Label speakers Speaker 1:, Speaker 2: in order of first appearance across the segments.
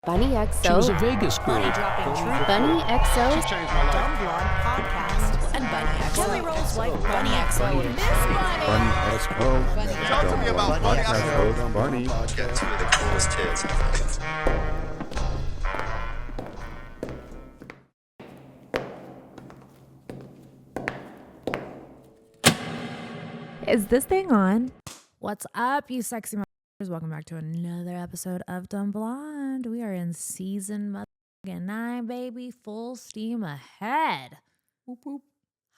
Speaker 1: Bunnie
Speaker 2: She was a
Speaker 1: Xo,
Speaker 2: Vegas girl.
Speaker 3: Bunnie dropping truth.
Speaker 1: Bunnie Xo,
Speaker 3: Dumb Blonde podcast. And Bunnie Xo. Jelly rolls like Bunnie Xo. Miss
Speaker 4: Bunnie Xo.
Speaker 5: Talk to me about Bunnie Xo.
Speaker 4: Bunnie.
Speaker 5: Get two of the coolest tits in Vegas.
Speaker 6: Is this thing on? What's up, you sexy motherfuckers? Welcome back to another episode of Dumb Blonde. We are in season 9, baby. Full steam ahead.
Speaker 7: Whoop, whoop.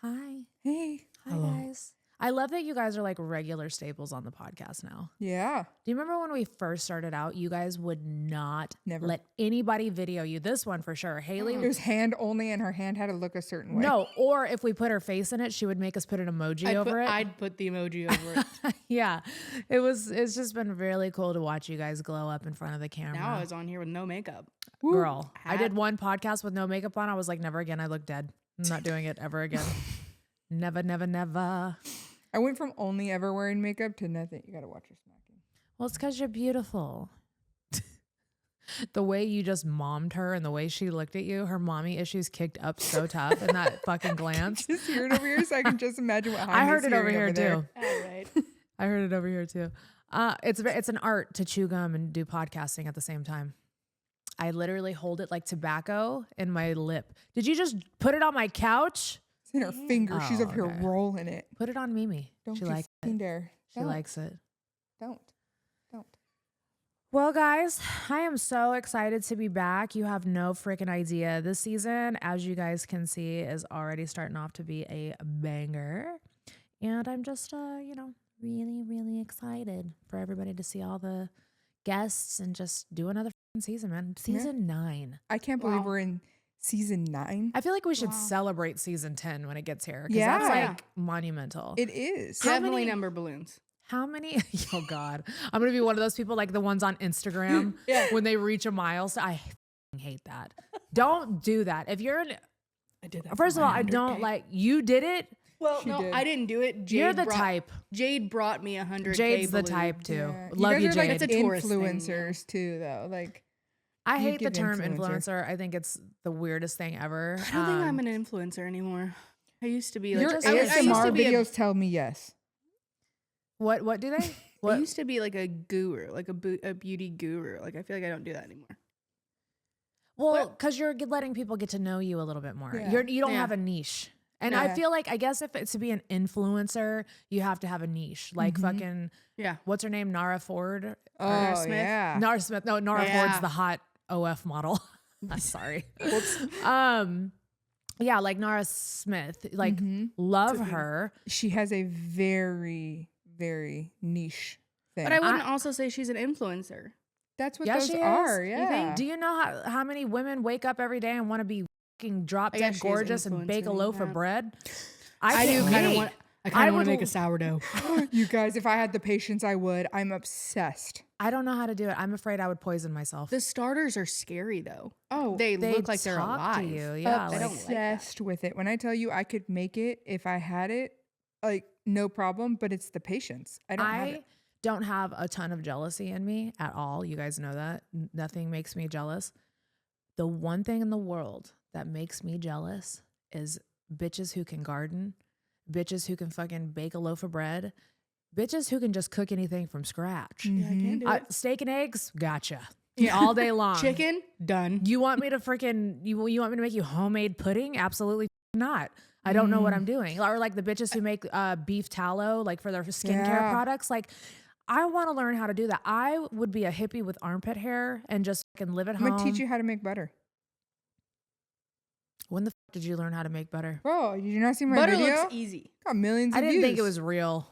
Speaker 6: Hi.
Speaker 7: Hey.
Speaker 6: Hi, guys. I love that you guys are like regular staples on the podcast now.
Speaker 7: Yeah.
Speaker 6: Do you remember when we first started out, you guys would not
Speaker 7: Never.
Speaker 6: let anybody video you? This one for sure. Hailee.
Speaker 7: It was hand only, and her hand had to look a certain way.
Speaker 6: No, or if we put her face in it, she would make us put an emoji over it.
Speaker 8: I'd put the emoji over it.
Speaker 6: Yeah, it's just been really cool to watch you guys glow up in front of the camera.
Speaker 8: Now I was on here with no makeup.
Speaker 6: Girl, I did one podcast with no makeup on. I was like, never again. I look dead. I'm not doing it ever again. Never, never, never.
Speaker 7: I went from only ever wearing makeup to nothing. You got to watch her smacking.
Speaker 6: Well, it's because you're beautiful. The way you just mommed her and the way she looked at you, her mommy issues kicked up so tough in that fucking glance.
Speaker 7: Just hear it over here so I can just imagine what
Speaker 6: I heard
Speaker 7: Jaime's
Speaker 6: it over
Speaker 7: hearing
Speaker 6: here
Speaker 7: there.
Speaker 6: too.
Speaker 8: All right.
Speaker 6: I heard it over here too. It's an art to chew gum and do podcasting at the same time. I literally hold it like tobacco in my lip. Did you just put it on my couch?
Speaker 7: It's in her finger. She's
Speaker 6: Oh,
Speaker 7: over here
Speaker 6: okay.
Speaker 7: rolling it.
Speaker 6: Put it on Mimi.
Speaker 7: Don't
Speaker 6: She
Speaker 7: you
Speaker 6: likes
Speaker 7: fucking
Speaker 6: it.
Speaker 7: dare.
Speaker 6: She
Speaker 7: Don't.
Speaker 6: likes it.
Speaker 7: Don't.
Speaker 6: Well, guys, I am so excited to be back. You have no freaking idea. This season, as you guys can see, is already starting off to be a banger. And I'm just, really, really excited for everybody to see all the guests and just do another freaking season, man. Season 9.
Speaker 7: I can't believe we're in season 9.
Speaker 6: I feel like we should celebrate season 10 when it gets here. 'Cause
Speaker 7: Yeah.
Speaker 6: that's like monumental.
Speaker 7: It is.
Speaker 8: Definitely number balloons.
Speaker 6: How many? Oh God, I'm gonna be one of those people like the ones on Instagram when they reach a milestone. I f***ing hate that. Don't do that. If you're in,
Speaker 8: I did that.
Speaker 6: first of all, I don't like you did it.
Speaker 8: Well,
Speaker 7: She
Speaker 8: no,
Speaker 7: did.
Speaker 8: I didn't do it.
Speaker 6: You're the type.
Speaker 8: Jade brought me 100K
Speaker 6: Jade's the
Speaker 8: balloons.
Speaker 6: type too.
Speaker 7: Yeah.
Speaker 6: Love
Speaker 7: guys
Speaker 6: you,
Speaker 7: are
Speaker 6: Jade.
Speaker 7: like
Speaker 8: It's a tourist thing,
Speaker 7: influencers too, though. Like,
Speaker 6: I
Speaker 7: you
Speaker 6: hate the
Speaker 7: give
Speaker 6: term
Speaker 7: influencer.
Speaker 6: influencer. I think it's the weirdest thing ever.
Speaker 8: I don't think I'm an influencer anymore. I used to be like
Speaker 7: your
Speaker 6: just-
Speaker 8: I used
Speaker 7: ASMR
Speaker 8: to be
Speaker 7: videos tell me yes.
Speaker 6: What do they?
Speaker 8: I
Speaker 6: What?
Speaker 8: used to be like a guru, like a beauty guru. Like I feel like I don't do that anymore.
Speaker 6: Well, because you're letting people get to know you a little bit more.
Speaker 7: Yeah.
Speaker 6: You don't
Speaker 8: Yeah.
Speaker 6: have a niche. And
Speaker 7: Yeah.
Speaker 6: I feel like, I guess if it's to be an influencer, you have to have a niche. Like fucking,
Speaker 8: Yeah.
Speaker 6: what's her name? Nara Ford?
Speaker 7: Oh,
Speaker 8: Smith?
Speaker 7: yeah.
Speaker 6: Nara Smith. No, Nara
Speaker 8: Yeah.
Speaker 6: Ford's the hot OF model. I'm sorry. Yeah, like Nara Smith. Like, love her.
Speaker 7: She has a very, very niche thing.
Speaker 8: But I wouldn't also say she's an influencer.
Speaker 7: That's what
Speaker 6: Yeah,
Speaker 7: those
Speaker 6: she is.
Speaker 7: are.
Speaker 6: You
Speaker 7: Yeah.
Speaker 6: think? Do you know how many women wake up every day and want to be fucking drop
Speaker 8: I
Speaker 6: dead
Speaker 8: guess she is
Speaker 6: gorgeous and bake a
Speaker 8: influencing
Speaker 6: loaf of
Speaker 8: that.
Speaker 6: bread?
Speaker 8: I do
Speaker 6: think
Speaker 8: kind of
Speaker 6: me.
Speaker 8: want. I
Speaker 6: I
Speaker 8: kind of
Speaker 6: would
Speaker 8: want to make
Speaker 6: l-
Speaker 8: a sourdough.
Speaker 7: You guys, if I had the patience, I would. I'm obsessed.
Speaker 6: I don't know how to do it. I'm afraid I would poison myself.
Speaker 8: The starters are scary though.
Speaker 7: Oh,
Speaker 8: They look like they're
Speaker 6: talk
Speaker 8: alive.
Speaker 6: to you. Yeah,
Speaker 8: I
Speaker 6: like,
Speaker 8: don't like that.
Speaker 7: obsessed with it. When I tell you I could make it if I had it, like no problem, but it's the patience. I don't have
Speaker 6: I
Speaker 7: it.
Speaker 6: don't have a ton of jealousy in me at all. You guys know that. Nothing makes me jealous. The one thing in the world that makes me jealous is bitches who can garden, bitches who can fucking bake a loaf of bread, bitches who can just cook anything from scratch.
Speaker 8: Yeah, I can't do it.
Speaker 6: Steak and eggs, gotcha. All day long.
Speaker 8: Chicken, done.
Speaker 6: You want me to freaking you want me to make you homemade pudding? Absolutely not. I don't know what I'm doing. Or like the bitches who make beef tallow like for their skincare
Speaker 7: Yeah.
Speaker 6: products. Like I want to learn how to do that. I would be a hippie with armpit hair and just fucking live at
Speaker 7: I'm
Speaker 6: home.
Speaker 7: gonna teach you how to make butter.
Speaker 6: When the f- did you learn how to make butter?
Speaker 7: Bro, did you not see my
Speaker 8: Butter
Speaker 7: video?
Speaker 8: looks easy.
Speaker 7: Got millions of
Speaker 6: I didn't
Speaker 7: views.
Speaker 6: think it was real.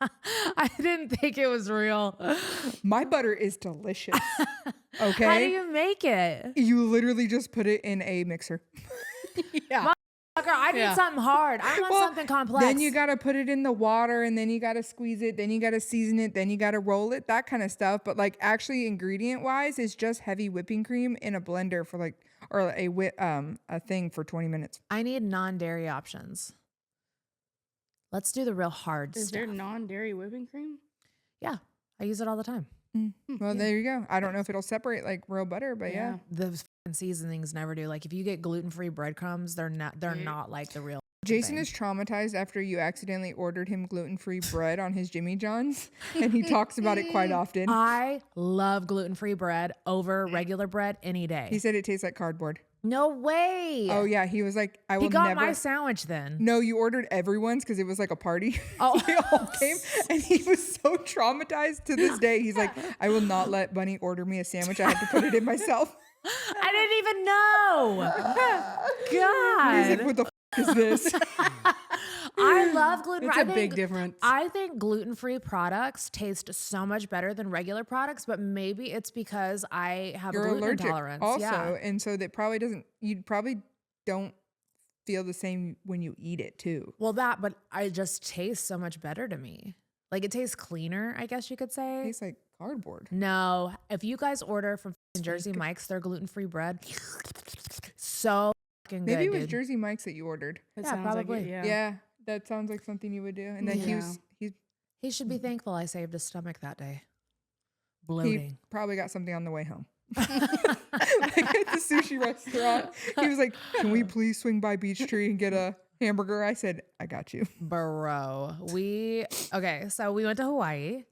Speaker 6: I didn't think it was real.
Speaker 7: My butter is delicious. Okay.
Speaker 6: How do you make it?
Speaker 7: You literally just put it in a mixer.
Speaker 8: Yeah.
Speaker 6: Girl, I need
Speaker 8: Yeah.
Speaker 6: something hard. I want
Speaker 7: Well,
Speaker 6: something complex.
Speaker 7: Then you gotta put it in the water, and then you gotta squeeze it, then you gotta season it, then you gotta roll it, that kind of stuff. But like actually ingredient wise, it's just heavy whipping cream in a blender for like, or a thing for 20 minutes.
Speaker 6: I need non-dairy options. Let's do the real hard
Speaker 8: Is
Speaker 6: stuff.
Speaker 8: there non-dairy whipping cream?
Speaker 6: Yeah, I use it all the time.
Speaker 7: Well, there you go. I don't know if it'll separate like real butter, but yeah.
Speaker 6: The fucking seasonings never do. Like if you get gluten-free breadcrumbs, they're not like the real
Speaker 7: Jason
Speaker 6: thing.
Speaker 7: is traumatized after you accidentally ordered him gluten-free bread on his Jimmy John's, and he talks about it quite often.
Speaker 6: I love gluten-free bread over regular bread any day.
Speaker 7: He said it tastes like cardboard.
Speaker 6: No way.
Speaker 7: Oh yeah, he was like, I will
Speaker 6: He got
Speaker 7: never.
Speaker 6: my sandwich then.
Speaker 7: No, you ordered everyone's because it was like a party.
Speaker 6: Oh.
Speaker 7: They all came, and he was so traumatized to this day. He's like, I will not let Bunnie order me a sandwich. I have to put it in myself.
Speaker 6: I didn't even know. God.
Speaker 7: He's like, what the is this?
Speaker 6: I love gluten.
Speaker 8: It's a big difference.
Speaker 6: I think gluten-free products taste so much better than regular products, but maybe it's because I have
Speaker 7: You're
Speaker 6: a gluten
Speaker 7: allergic
Speaker 6: intolerance.
Speaker 7: also,
Speaker 6: Yeah.
Speaker 7: and so that probably doesn't. You probably don't feel the same when you eat it too.
Speaker 6: Well, but I just taste so much better to me. Like it tastes cleaner, I guess you could say.
Speaker 7: It tastes like cardboard.
Speaker 6: No, if you guys order from Jersey Mike's, their gluten-free bread, so fucking good.
Speaker 7: Maybe it was
Speaker 6: dude.
Speaker 7: Jersey Mike's that you ordered.
Speaker 8: It
Speaker 6: Yeah,
Speaker 8: sounds
Speaker 6: probably.
Speaker 8: Like it,
Speaker 7: Yeah, that sounds like something you would do. And then he's
Speaker 6: He should be thankful I saved his stomach that day.
Speaker 7: he
Speaker 6: Bloating.
Speaker 7: probably got something on the way home. Like at the sushi restaurant, he was like, "Can we please swing by Beach Tree and get a hamburger?" I said, "I got you."
Speaker 6: Bro, so we went to Hawaii.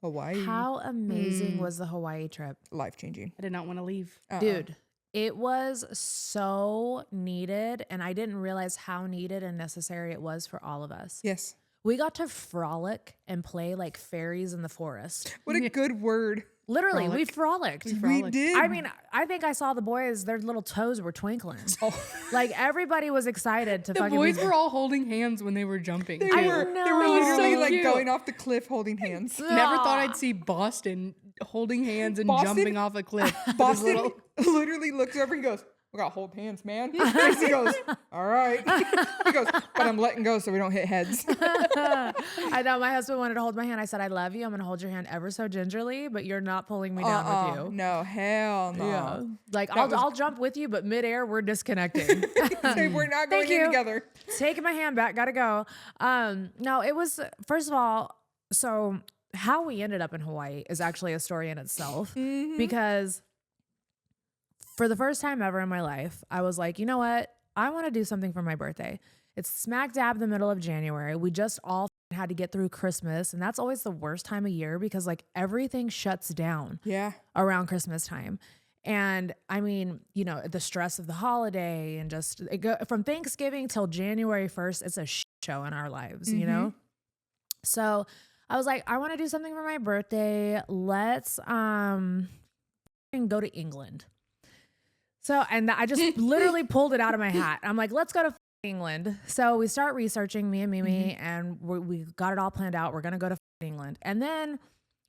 Speaker 7: Hawaii,
Speaker 6: How amazing was the Hawaii trip?
Speaker 7: life changing,
Speaker 8: I did not want to leave.
Speaker 6: Dude, it was so needed, and I didn't realize how needed and necessary it was for all of us.
Speaker 7: Yes,
Speaker 6: We got to frolic and play like fairies in the forest.
Speaker 7: what a good word.
Speaker 6: Literally, we frolicked.
Speaker 7: We did.
Speaker 6: I mean, I think I saw the boys, their little toes were twinkling. Like everybody was excited to
Speaker 8: The
Speaker 6: fucking
Speaker 8: boys
Speaker 6: be-
Speaker 8: were all holding hands when they were jumping.
Speaker 7: They
Speaker 8: too.
Speaker 7: were
Speaker 6: know.
Speaker 7: literally
Speaker 8: so
Speaker 7: like
Speaker 8: cute.
Speaker 7: going off the cliff holding hands.
Speaker 8: Never thought I'd see Boston holding hands and
Speaker 7: Boston?
Speaker 8: jumping off a cliff. with his
Speaker 7: Boston
Speaker 8: little-
Speaker 7: literally looks over and goes, "We gotta hold hands, man." He goes, "All right." He goes, "But I'm letting go so we don't hit heads."
Speaker 6: I know my husband wanted to hold my hand. I said, I love you. I'm going to hold your hand ever so gingerly, but you're not pulling me down with you.
Speaker 7: No, hell no.
Speaker 6: Yeah. Like I'll jump with you, but midair we're disconnecting.
Speaker 7: Say, we're not going
Speaker 6: Thank
Speaker 7: in
Speaker 6: you.
Speaker 7: together.
Speaker 6: Taking my hand back, gotta go. No, it was first of all, so how we ended up in Hawaii is actually a story in itself because for the first time ever in my life, I was like, you know what? I want to do something for my birthday. It's smack dab the middle of January. We just all had to get through Christmas, and that's always the worst time of year because like everything shuts down
Speaker 7: Yeah.
Speaker 6: around Christmas time. And I mean, you know, the stress of the holiday and just from Thanksgiving till January 1st, it's a show in our lives, you know? So I was like, I want to do something for my birthday. Let's go to England. So, and I just literally pulled it out of my hat. I'm like, let's go to England. So we start researching, me and Mimi, and we got it all planned out. We're going to go to England. And then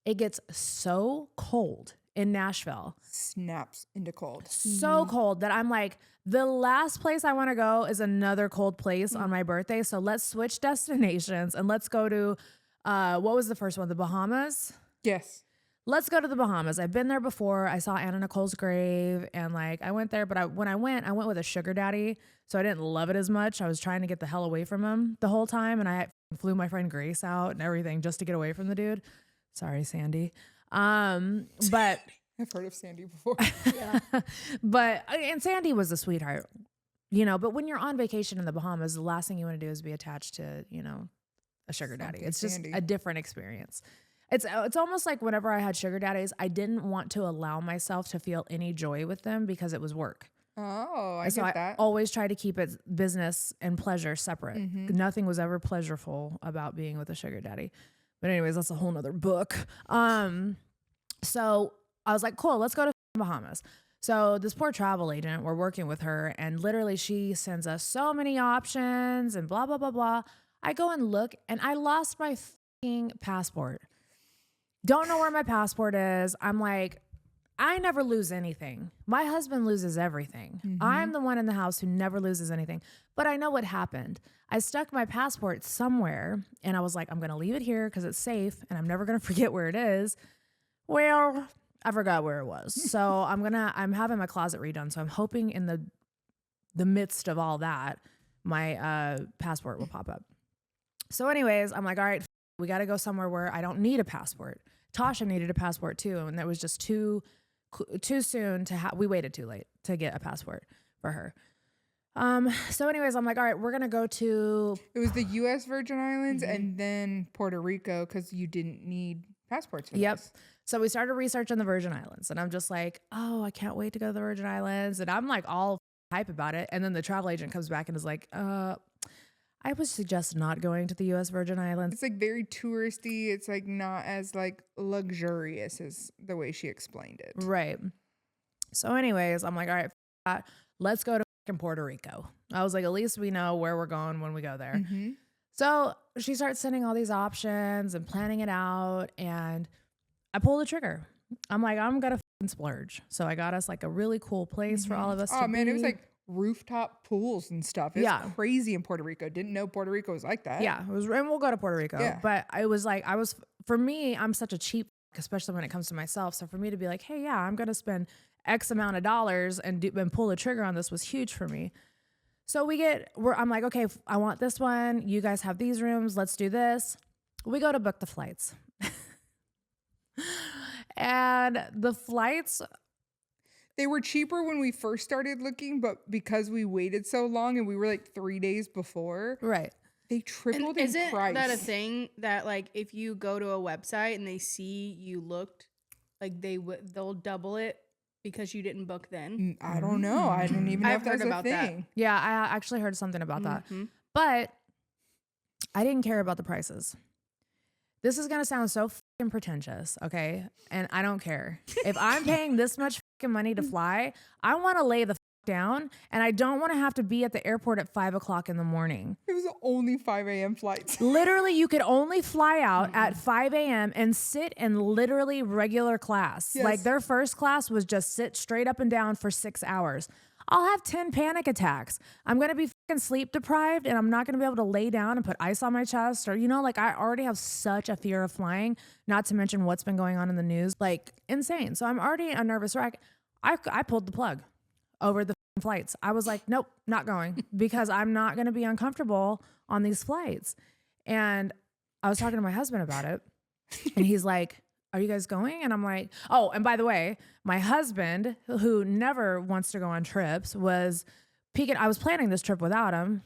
Speaker 6: it gets so cold in Nashville.
Speaker 7: Snaps into cold.
Speaker 6: So cold that I'm like, the last place I want to go is another cold place on my birthday. So let's switch destinations and let's go to, what was the first one? The Bahamas?
Speaker 7: Yes.
Speaker 6: Let's go to the Bahamas. I've been there before. I saw Anna Nicole's grave and like I went there, but when I went with a sugar daddy. So I didn't love it as much. I was trying to get the hell away from him the whole time. And I flew my friend Grace out and everything just to get away from the dude. Sorry, Sandy. But
Speaker 7: I've heard of Sandy before.
Speaker 6: and Sandy was a sweetheart, you know, but when you're on vacation in the Bahamas, the last thing you want to do is be attached to, you know, a sugar daddy.
Speaker 7: Something
Speaker 6: It's just
Speaker 7: Sandy.
Speaker 6: a different experience. It's almost like whenever I had sugar daddies, I didn't want to allow myself to feel any joy with them because it was work.
Speaker 7: Oh, I
Speaker 6: And so
Speaker 7: get
Speaker 6: I
Speaker 7: that.
Speaker 6: always try to keep it business and pleasure separate.
Speaker 7: Mm-hmm.
Speaker 6: Nothing was ever pleasureful about being with a sugar daddy. But anyways, that's a whole nother book. So I was like, cool, let's go to Bahamas. So this poor travel agent, we're working with her and literally she sends us so many options and blah, blah, blah, blah. I go and look and I lost my fucking passport. Don't know where my passport is. I'm like, I never lose anything. My husband loses everything. I'm the one in the house who never loses anything. But I know what happened. I stuck my passport somewhere and I was like, I'm going to leave it here because it's safe and I'm never going to forget where it is. Well, I forgot where it was. So I'm having my closet redone. So I'm hoping in the midst of all that, my passport will pop up. So anyways, I'm like, all right, we got to go somewhere where I don't need a passport. Tasha needed a passport too, and that was just too soon to we waited too late to get a passport for her. So anyways, I'm like, all right, we're gonna go to.
Speaker 7: It was the U.S. Virgin Islands and then Puerto Rico because you didn't need passports for
Speaker 6: Yep.
Speaker 7: this.
Speaker 6: So we started researching the Virgin Islands, and I'm just like, oh, I can't wait to go to the Virgin Islands, and I'm like all hype about it. And then the travel agent comes back and is like, I would suggest not going to the U.S. Virgin Islands.
Speaker 7: It's like very touristy. It's like not as like luxurious as the way she explained it.
Speaker 6: Right. So anyways, I'm like, all right, that. Let's go to Puerto Rico. I was like, at least we know where we're going when we go there.
Speaker 7: Mm-hmm.
Speaker 6: So she starts sending all these options and planning it out, and I pull the trigger. I'm like, I'm gonna splurge. So I got us like a really cool place for all of us.
Speaker 7: Oh
Speaker 6: to
Speaker 7: man, it was
Speaker 6: be.
Speaker 7: like rooftop pools and stuff. It's crazy in Puerto Rico. Didn't know Puerto Rico was like that.
Speaker 6: Yeah, it was, and we'll go to Puerto Rico.
Speaker 7: Yeah.
Speaker 6: But I was like, for me, I'm such a cheap, especially when it comes to myself. So for me to be like, hey, yeah, I'm gonna spend X amount of dollars and pull the trigger on this was huge for me. So I'm like, okay, I want this one. You guys have these rooms. Let's do this. We go to book the flights. And the flights,
Speaker 7: they were cheaper when we first started looking, but because we waited so long and we were like 3 days before,
Speaker 6: right?
Speaker 7: they tripled
Speaker 8: And
Speaker 7: in price.
Speaker 8: isn't that a thing that like if you go to a website and they see you looked, like they'll double it because you didn't book then?
Speaker 7: I don't know. I didn't even know
Speaker 8: I've
Speaker 7: if that
Speaker 8: heard
Speaker 7: was a
Speaker 8: about that.
Speaker 7: thing.
Speaker 6: Yeah, I actually heard something about that,
Speaker 8: Mhm.
Speaker 6: but I didn't care about the prices. This is gonna sound so fucking pretentious, okay? And I don't care. If I'm paying this much fucking money to fly, I want to lay the fuck down, and I don't want to have to be at the airport at 5 o'clock in the morning.
Speaker 7: It was only 5 a.m. flights.
Speaker 6: Literally, you could only fly out at 5 a.m. and sit in literally regular class.
Speaker 7: Yes.
Speaker 6: Like their first class was just sit straight up and down for 6 hours. I'll have 10 panic attacks. I'm going to be fucking sleep deprived, and I'm not going to be able to lay down and put ice on my chest, or, like I already have such a fear of flying, not to mention what's been going on in the news, like insane. So I'm already a nervous wreck. I pulled the plug over the flights. I was like, nope, not going, because I'm not going to be uncomfortable on these flights. And I was talking to my husband about it, and he's like, are you guys going? And I'm like, oh, and by the way, my husband, who never wants to go on trips, was peeking. I was planning this trip without him.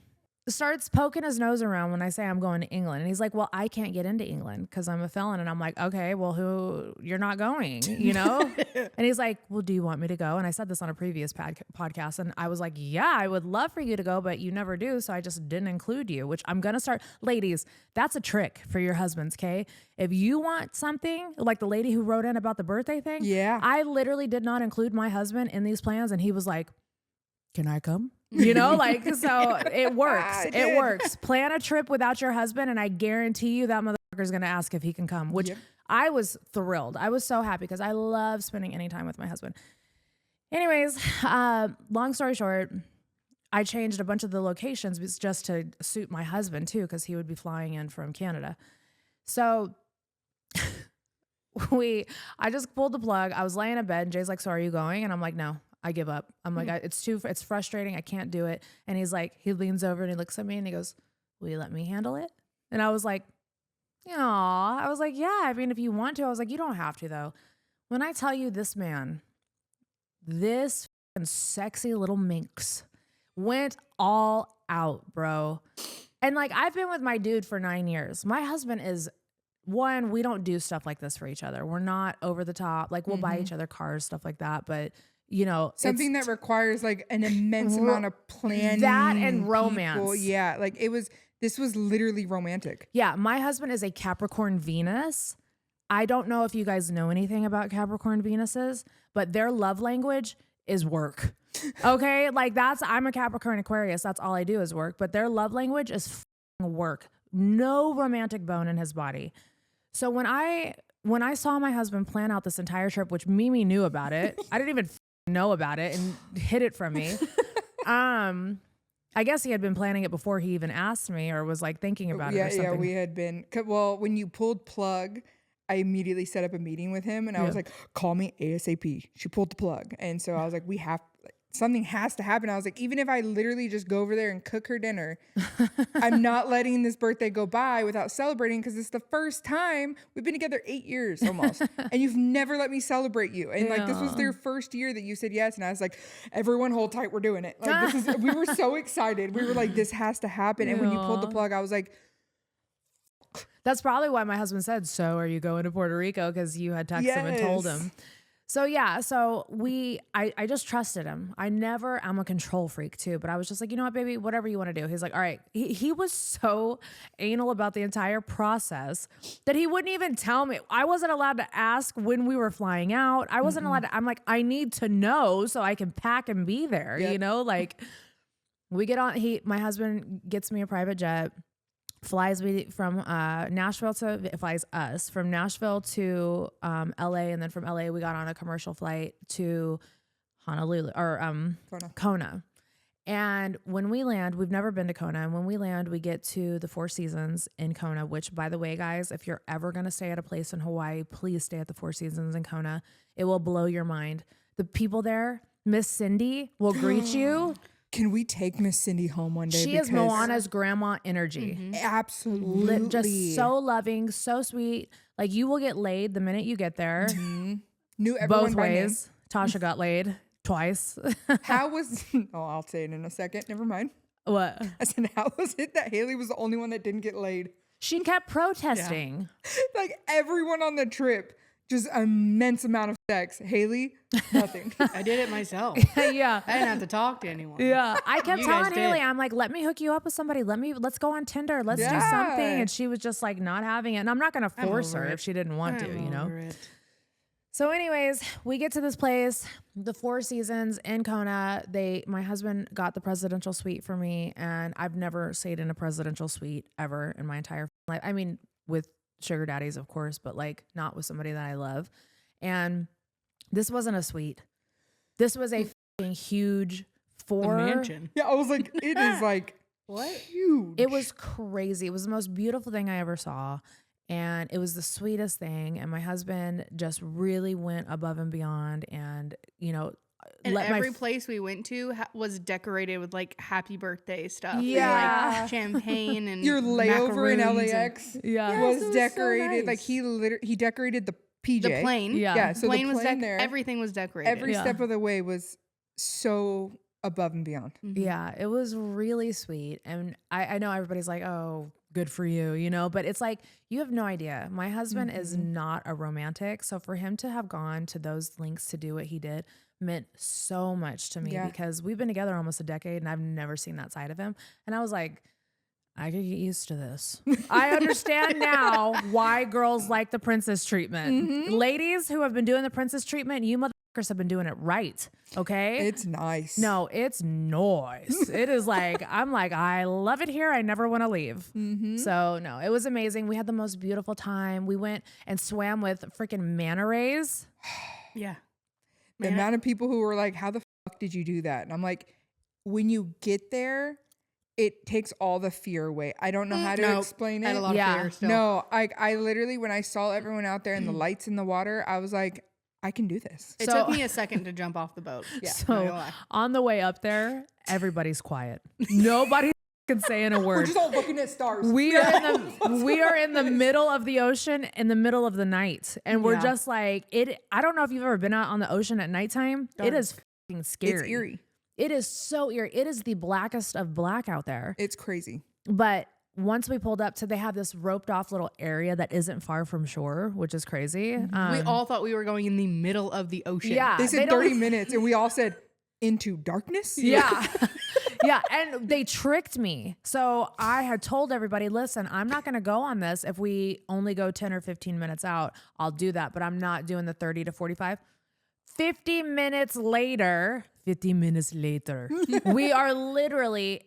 Speaker 6: Starts poking his nose around when I say I'm going to England. And he's like, well, I can't get into England because I'm a felon. And I'm like, okay, well, you're not going, And he's like, well, do you want me to go? And I said this on a previous podcast. And I was like, yeah, I would love for you to go, but you never do. So I just didn't include you, which I'm going to start. Ladies, that's a trick for your husbands, okay? If you want something, like the lady who wrote in about the birthday thing.
Speaker 7: Yeah.
Speaker 6: I literally did not include my husband in these plans. And he was like, can I come? So it works. It works. Plan a trip without your husband, and I guarantee you that motherfucker's going to ask if he can come, which I was thrilled. I was so happy because I love spending any time with my husband. Anyways, long story short, I changed a bunch of the locations just to suit my husband too, because he would be flying in from Canada. So I just pulled the plug. I was laying in bed, and Jay's like, so are you going? And I'm like, no. I give up. I'm like, it's frustrating. I can't do it. And he's like, he leans over and he looks at me and he goes, will you let me handle it? And I was like, aw. I was like, yeah, I mean, if you want to. I was like, you don't have to though. When I tell you this man, this sexy little minx went all out, bro. And like, I've been with my dude for 9 years. My husband is one, we don't do stuff like this for each other. We're not over the top. Like we'll buy each other cars, stuff like that. But
Speaker 7: something that requires like an immense amount of planning,
Speaker 6: that and romance.
Speaker 7: People. Yeah, like this was literally romantic.
Speaker 6: Yeah, my husband is a Capricorn Venus. I don't know if you guys know anything about Capricorn Venuses, but their love language is work. Okay, like I'm a Capricorn Aquarius. That's all I do is work. But their love language is work. No romantic bone in his body. So when I saw my husband plan out this entire trip, which Mimi knew about it, I didn't even know about it and hid it from me. I guess he had been planning it before he even asked me or was like thinking about it or something.
Speaker 7: Yeah, we had been. Well, when you pulled plug, I immediately set up a meeting with him and I was like, call me ASAP. She pulled the plug. And so I was like, something has to happen. I was like, even if I literally just go over there and cook her dinner, I'm not letting this birthday go by without celebrating, because it's the first time we've been together 8 years almost. And you've never let me celebrate you. And like, this was their first year that you said yes. And I was like, everyone hold tight, we're doing it. Like, we were so excited. We were like, this has to happen. And when you pulled the plug, I was like,
Speaker 6: That's probably why my husband said, so are you going to Puerto Rico? Because you had texted him and told him. So yeah, I just trusted him. I'm a control freak too, but I was just like, you know what, baby, whatever you want to do. He's like, all right. He was so anal about the entire process that he wouldn't even tell me. I wasn't allowed to ask when we were flying out. I wasn't allowed to, I'm like, I need to know so I can pack and be there, you know, like we get on, my husband gets me a private jet, flies me from flies us from Nashville to LA, and then from LA we got on a commercial flight to Honolulu or Kona. And when we land, we've never been to Kona, and when we land, we get to the Four Seasons in Kona, which, by the way, guys, if you're ever going to stay at a place in Hawaii, please stay at the Four Seasons in Kona. It will blow your mind. The people there, Miss Cindy will greet you.
Speaker 7: can we take Miss Cindy home one day?
Speaker 6: She is Moana's grandma energy.
Speaker 7: Absolutely.
Speaker 6: Just so loving, so sweet. Like, you will get laid the minute you get there.
Speaker 7: Knew everyone
Speaker 6: Both
Speaker 7: by name.
Speaker 6: ways. Tasha got laid twice.
Speaker 7: How was, I'll say it in a second. Never mind.
Speaker 6: What?
Speaker 7: I said, how was it that Hailee was the only one that didn't get laid?
Speaker 6: She kept protesting.
Speaker 7: Like, everyone on the trip, just immense amount of sex. Hailee, nothing.
Speaker 8: I did it myself.
Speaker 6: Yeah.
Speaker 8: I didn't have to talk to anyone.
Speaker 6: Yeah. I kept
Speaker 8: You
Speaker 6: telling
Speaker 8: guys did.
Speaker 6: Hailee, I'm like, let me hook you up with somebody. Let's go on Tinder. Let's do something. And she was just like not having it. And I'm not going to force her if she didn't want to, you know?
Speaker 8: Over it.
Speaker 6: So anyways, we get to this place, the Four Seasons in Kona. My husband got the presidential suite for me, and I've never stayed in a presidential suite ever in my entire life. I mean, with sugar daddies, of course, but like not with somebody that I love. And this wasn't a suite. This was a fucking huge
Speaker 8: A mansion.
Speaker 7: Yeah, I was like, it is like
Speaker 8: What?
Speaker 7: huge.
Speaker 6: It was crazy. It was the most beautiful thing I ever saw. And it was the sweetest thing. And my husband just really went above and beyond. And, you know,
Speaker 8: And every place we went to was decorated with like happy birthday stuff.
Speaker 6: Yeah.
Speaker 8: Like champagne and
Speaker 7: Your layover in
Speaker 8: macaroons
Speaker 7: LAX
Speaker 8: and
Speaker 7: was
Speaker 6: so
Speaker 7: decorated.
Speaker 6: nice.
Speaker 7: Like he decorated the PJ.
Speaker 8: the plane.
Speaker 6: Yeah.
Speaker 7: Yeah, so
Speaker 8: plane
Speaker 7: the
Speaker 8: was
Speaker 7: plane there.
Speaker 8: everything was decorated.
Speaker 7: Every step of the way was so above and beyond.
Speaker 6: Yeah, it was really sweet. And I know everybody's like, oh, good for you, you know, but it's like, you have no idea. My husband is not a romantic. So for him to have gone to those lengths to do what he did meant so much to me because we've been together almost a decade and I've never seen that side of him. And I was like, I could get used to this. I understand now why girls like the princess treatment. Ladies who have been doing the princess treatment, you motherfuckers have been doing it right. Okay.
Speaker 7: It's nice.
Speaker 6: No, it's noise. It is like, I'm like, I love it here. I never want to leave. So no, it was amazing. We had the most beautiful time. We went and swam with freaking manta rays.
Speaker 8: Yeah.
Speaker 7: The amount of people who were like, how the fuck did you do that? And I'm like, when you get there, it takes all the fear away. I don't know how to explain
Speaker 8: I
Speaker 7: it.
Speaker 8: had a lot of fear still.
Speaker 7: No, I literally, when I saw everyone out there and the lights in the water, I was like, I can do this.
Speaker 8: It took me a second to jump off the boat. Yeah.
Speaker 6: So on the way up there, everybody's quiet. Nobody can say in a
Speaker 7: We're
Speaker 6: word.
Speaker 7: just all looking at stars.
Speaker 6: We are in the middle of the ocean in the middle of the night. And we're just like, I don't know if you've ever been out on the ocean at nighttime. It is fucking scary.
Speaker 7: It's eerie.
Speaker 6: It is so eerie. It is the blackest of black out there.
Speaker 7: It's crazy.
Speaker 6: But once we pulled up to, they have this roped off little area that isn't far from shore, which is crazy.
Speaker 8: We all thought we were going in the middle of the ocean.
Speaker 6: Yeah.
Speaker 7: They said 30 minutes and we all said, into darkness?
Speaker 6: Yeah. Yeah. And they tricked me. So I had told everybody, listen, I'm not going to go on this if we only go 10 or 15 minutes out. I'll do that, but I'm not doing the 30 to 45. 50 minutes later, we are literally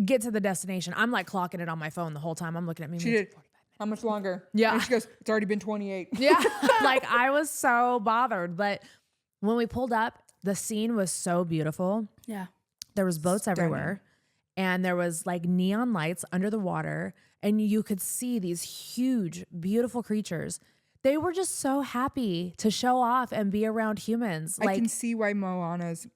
Speaker 6: get to the destination. I'm like clocking it on my phone the whole time. I'm looking at me.
Speaker 7: She did. How much longer?
Speaker 6: Yeah.
Speaker 7: And she goes, it's already been 28.
Speaker 6: Yeah. Like, I was so bothered. But when we pulled up, the scene was so beautiful.
Speaker 8: Yeah.
Speaker 6: There was boats everywhere. And there was like neon lights under the water. And you could see these huge, beautiful creatures. They were just so happy to show off and be around humans.
Speaker 7: I can see why Moana's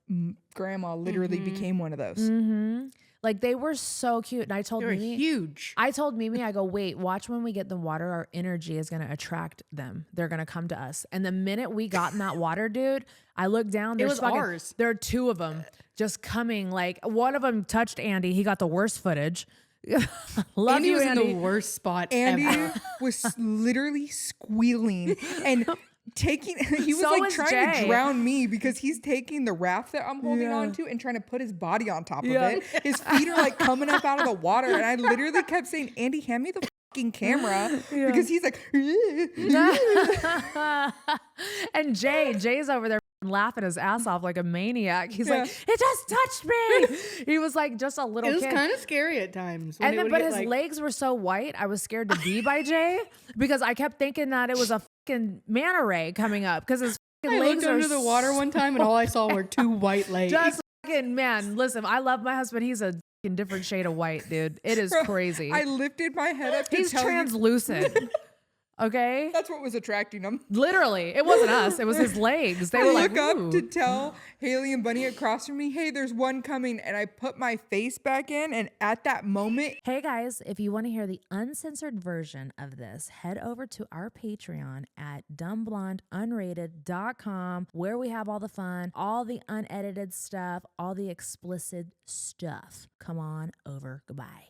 Speaker 7: grandma literally became one of those.
Speaker 6: Like they were so cute. And I told
Speaker 8: They were
Speaker 6: Mimi,
Speaker 8: huge.
Speaker 6: I told Mimi, I go, wait, watch when we get the water, our energy is going to attract them. They're going to come to us. And the minute we got in that water, dude, I looked down.
Speaker 8: It was ours.
Speaker 6: There are two of them just coming. Like one of them touched Andy. He got the worst footage. Love
Speaker 8: Andy
Speaker 6: you,
Speaker 8: was
Speaker 6: Andy.
Speaker 8: in the worst spot
Speaker 7: Andy
Speaker 8: ever.
Speaker 7: was literally squealing and he was
Speaker 6: So
Speaker 7: like
Speaker 6: was
Speaker 7: trying
Speaker 6: Jay.
Speaker 7: to drown me because he's taking the raft that I'm holding on to and trying to put his body on top of it. His feet are like coming up out of the water. And I literally kept saying, Andy, hand me the fucking camera because he's like,
Speaker 6: And Jay's over there laughing his ass off like a maniac. He's like, it just touched me. He was like just a little
Speaker 8: It was
Speaker 6: kid.
Speaker 8: kind of scary at times. when
Speaker 6: And
Speaker 8: it
Speaker 6: then,
Speaker 8: would
Speaker 6: but
Speaker 8: get,
Speaker 6: his
Speaker 8: like,
Speaker 6: legs were so white, I was scared to be by Jay because I kept thinking that it was a fucking manta ray coming up because his fucking
Speaker 8: I
Speaker 6: legs
Speaker 8: looked
Speaker 6: are
Speaker 8: under the water one time and all I saw were two white legs.
Speaker 6: just fucking, man, listen, I love my husband. He's a fucking different shade of white, dude. It is crazy.
Speaker 7: I lifted my head up to
Speaker 6: He's
Speaker 7: tell you.
Speaker 6: translucent. Okay?
Speaker 7: That's what was attracting him.
Speaker 6: Literally. It wasn't us. It was his legs. They
Speaker 7: I
Speaker 6: were like,
Speaker 7: look up
Speaker 6: "Ooh."
Speaker 7: to tell Hailee and Bunnie across from me, hey, there's one coming. And I put my face back in. And at that moment,
Speaker 6: Hey guys, if you want to hear the uncensored version of this, head over to our Patreon at dumbblondeunrated.com where we have all the fun, all the unedited stuff, all the explicit stuff. Come on over. Goodbye.